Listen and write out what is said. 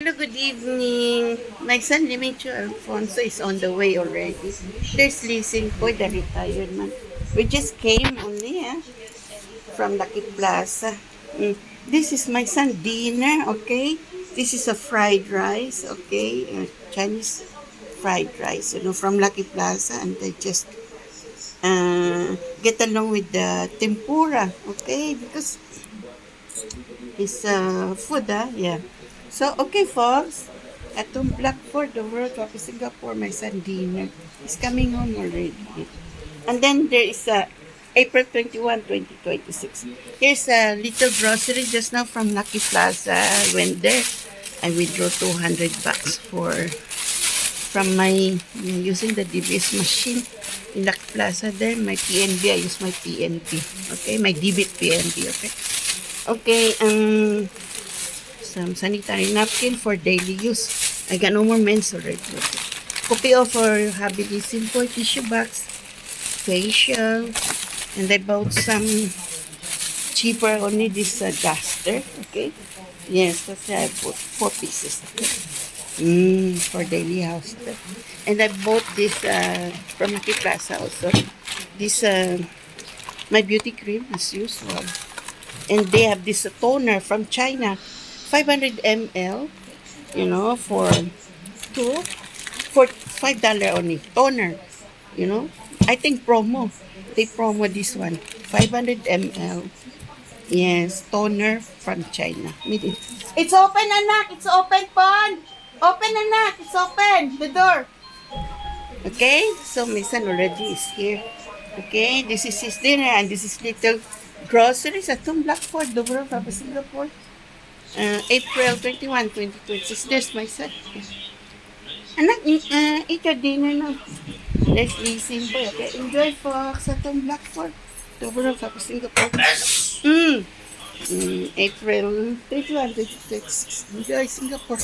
Hello, good evening. My son, Dimitri Alfonso, is on the way already. There's Lising po, the retired man. We just came only from Lucky Plaza. This is my son dinner, okay? This is a fried rice, okay? Chinese fried rice, from Lucky Plaza. And I just get along with the tempura, okay? Because it's food, yeah. So, okay, folks. Atong Blackford, the World Cup of Singapore, my son dinner is coming home already. And then there is April 21, 2026. Here's a little grocery just now from Lucky Plaza. I went there. I withdrew 200 bucks from my using the DBS machine in Lucky Plaza. There, my PNB. I use my PNB. Okay, my debit PNB. Okay. Okay. Some sanitary napkin for daily use. I got no more mens already. Okay. Copy of for Habilism for tissue box, facial, and I bought some cheaper only this duster. Okay. Yes, that's I bought 4 pieces. For daily house. And I bought this from Lucky Plaza also. This my beauty cream as usual. And they have this toner from China. 500 ml, for $5 only. Toner, I think promo. They promo this one. 500 ml. Yes, toner from China. It's open, anak. It's open, Pon. Open, anak. It's open. The door. Okay, so my son already is here. Okay, this is his dinner and this is little groceries at Blackford, the World Cup of Singapore. April 21, 2026. There's my son. Anak, eat your dinner now. Let's listen po. Okay, enjoy folks at Blackford, the World Cup of Singapore. April 21, 2026. Enjoy Singapore.